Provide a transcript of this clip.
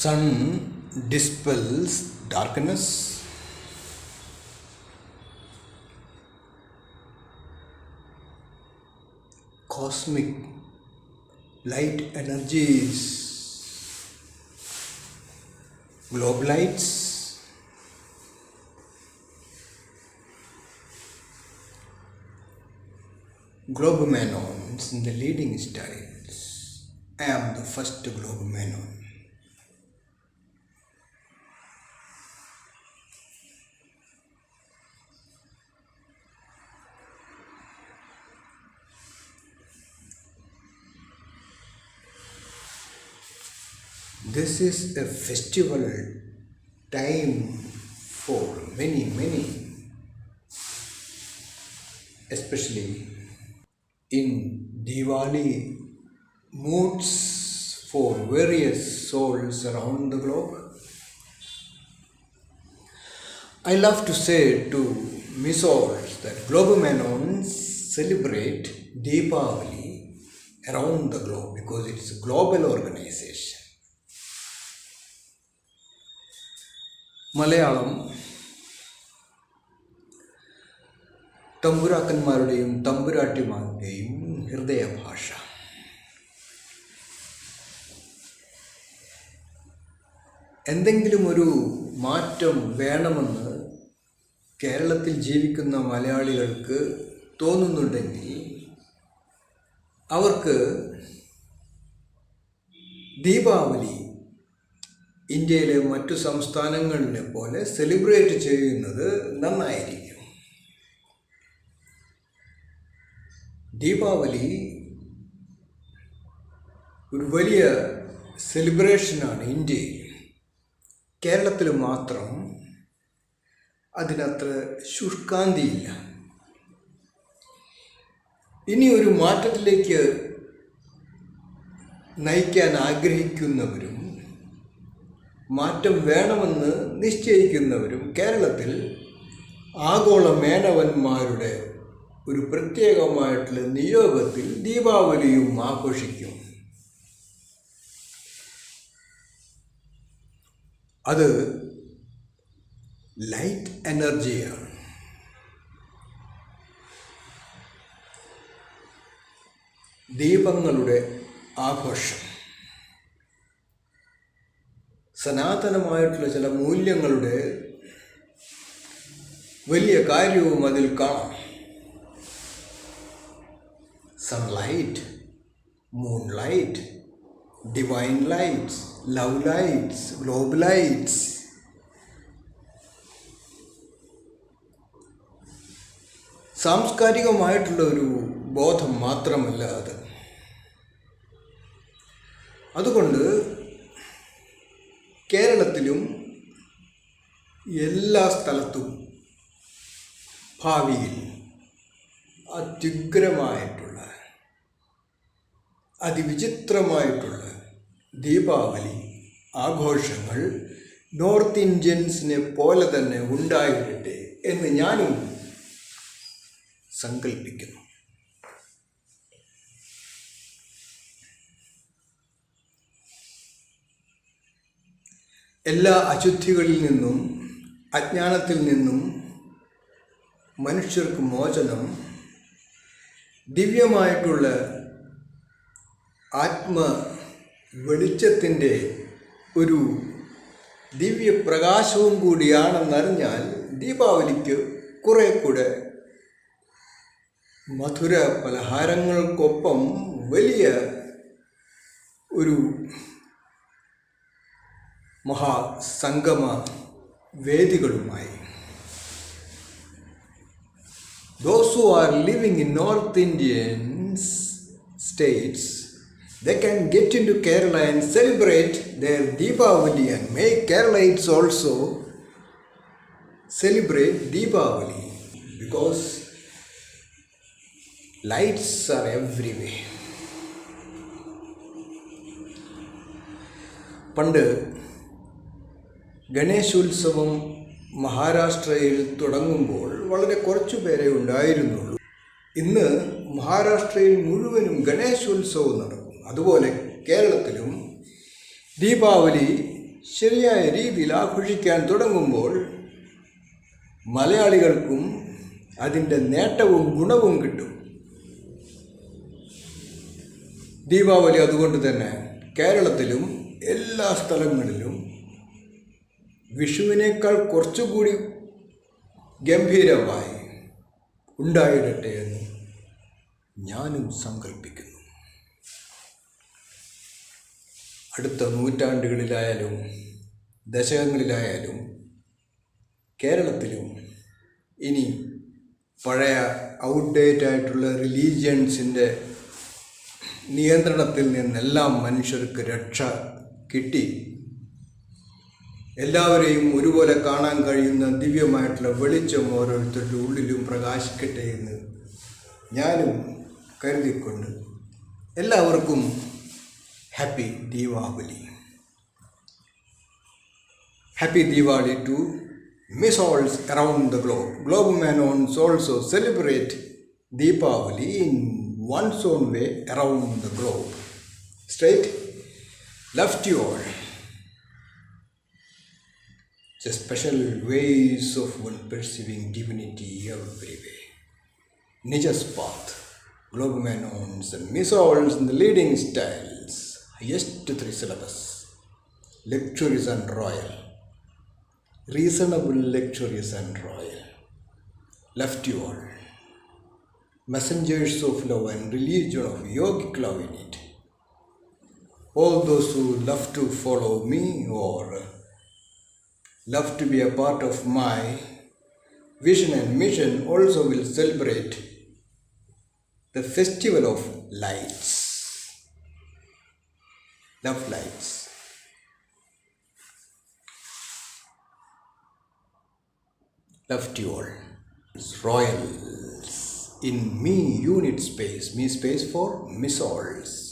Sun dispels darkness. Cosmic light energies, globe lights, globemanons in the leading styles. I am the first globemanon. This is a festival time for many, especially in Diwali moods for various souls around the globe. I love to say to me souls that globemanons celebrate Deepavali around the globe because it's a global organization. Malayalam തമ്പുരാക്കന്മാരുടെയും തമ്പുരാട്ടിമാരുടെയും ഹൃദയഭാഷ. എന്തെങ്കിലും ഒരു മാറ്റം വേണമെന്ന് കേരളത്തിൽ ജീവിക്കുന്ന മലയാളികൾക്ക് തോന്നുന്നുണ്ടെങ്കിൽ അവർക്ക് ദീപാവലി ഇന്ത്യയിലെ മറ്റു സംസ്ഥാനങ്ങളിലെ പോലെ സെലിബ്രേറ്റ് ചെയ്യുന്നത് നന്നായിരിക്കും. ദീപാവലി ഒരു വലിയ സെലിബ്രേഷനാണ് ഇന്ത്യയിൽ. കേരളത്തിൽ മാത്രം അതിനത്ര ശുഷ്കാന്തിയില്ല. ഇനി ഒരു മാറ്റത്തിലേക്ക് നയിക്കാൻ ആഗ്രഹിക്കുന്നവരും മാറ്റം വേണമെന്ന് നിശ്ചയിക്കുന്നവരും കേരളത്തിൽ ആഗോള മേനവന്മാരുടെ ഒരു പ്രത്യേകമായിട്ടുള്ള നിയോഗത്തിൽ ദീപാവലിയും ആഘോഷിക്കും. അത് ലൈറ്റ് എനർജിയാണ്. ദീപങ്ങളുടെ ആഘോഷം. സനാതനമായിട്ടുള്ള ചില മൂല്യങ്ങളുടെ വലിയ കാര്യവും അതിൽ കാണാം. Sunlight, moonlight, divine lights, love lights, globe lights. സാംസ്കാരികമായിട്ടുള്ള ഒരു ബോധം മാത്രമല്ല അത്. അതുകൊണ്ട് കേരളത്തിലും എല്ലാ സ്ഥലത്തും ഭാവിയിൽ അത്യുഗ്രമായിട്ടുള്ള അതിവിചിത്രമായിട്ടുള്ള ദീപാവലി ആഘോഷങ്ങൾ നോർത്ത് ഇന്ത്യൻസിനെ പോലെ തന്നെ ഉണ്ടായിട്ടെ എന്ന് ഞാനും സങ്കല്പിക്കുന്നു. എല്ലാ അശുദ്ധികളിൽ നിന്നും അജ്ഞാനത്തിൽ നിന്നും മനുഷ്യർക്ക് മോചനം, ദിവ്യമായിട്ടുള്ള ആത്മ വെളിച്ചത്തിൻ്റെ ഒരു ദിവ്യപ്രകാശവും കൂടിയാണെന്നറിഞ്ഞാൽ ദീപാവലിക്ക് കുറേ കൂടെ മധുര പലഹാരങ്ങൾക്കൊപ്പം വലിയ ഒരു മഹാസംഗമ വേദികളുമായി. Those who are living in North Indian states, they can get into Kerala and celebrate their Deepavali and make Keralites also celebrate Deepavali because lights are everywhere. പണ്ട് ഗണേശോത്സവം മഹാരാഷ്ട്രയിൽ തുടങ്ങുമ്പോൾ വളരെ കുറച്ചു പേരെ ഉണ്ടായിരുന്നുള്ളൂ. ഇന്ന് മഹാരാഷ്ട്രയിൽ മുഴുവനും ഗണേശോത്സവം നടക്കും. അതുപോലെ കേരളത്തിലും ദീപാവലി ശരിയായ രീതിയിൽ ആഘോഷിക്കാൻ തുടങ്ങുമ്പോൾ മലയാളികൾക്കും അതിൻ്റെ നേട്ടവും ഗുണവും കിട്ടും. ദീപാവലി അതുകൊണ്ട് തന്നെ കേരളത്തിലും എല്ലാ സ്ഥലങ്ങളിലും വിഷുവിനേക്കാൾ കുറച്ചുകൂടി ഗംഭീരമായി ഉണ്ടായിടട്ടെ എന്ന് ഞാനും സങ്കല്പിക്കുന്നു. അടുത്ത നൂറ്റാണ്ടുകളിലായാലും ദശകങ്ങളിലായാലും കേരളത്തിലും ഇനി പഴയ ഔട്ട്ഡേറ്റ് ആയിട്ടുള്ള റിലീജിയൻസിൻ്റെ നിയന്ത്രണത്തിൽ നിന്നെല്ലാം മനുഷ്യർക്ക് രക്ഷ കിട്ടി എല്ലാവരെയും ഒരുപോലെ കാണാൻ കഴിയുന്ന ദിവ്യമായിട്ടുള്ള വെളിച്ചം ഓരോരുത്തരുടെ ഉള്ളിലും പ്രകാശിക്കട്ടെ എന്ന് ഞാനും കരുതിക്കൊണ്ട് എല്ലാവർക്കും happy Deepavali. Happy Diwali to Missals around the globe. Globumanoans also celebrate Deepavali in one's own way around the globe. Straight? Love to you all. It's a special ways of one perceiving divinity everywhere. Nija's path. Globumanoans and Missals in the leading styles. Highest 3 syllabus. Luxurious and royal. Reasonable, luxurious and royal. Love to you all. Messengers of love and religion of yogic love in it. All those who love to follow me or love to be a part of my vision and mission also will celebrate the festival of lights. Love lights. Love to you all. Royals in me unit space. Me space for Missals.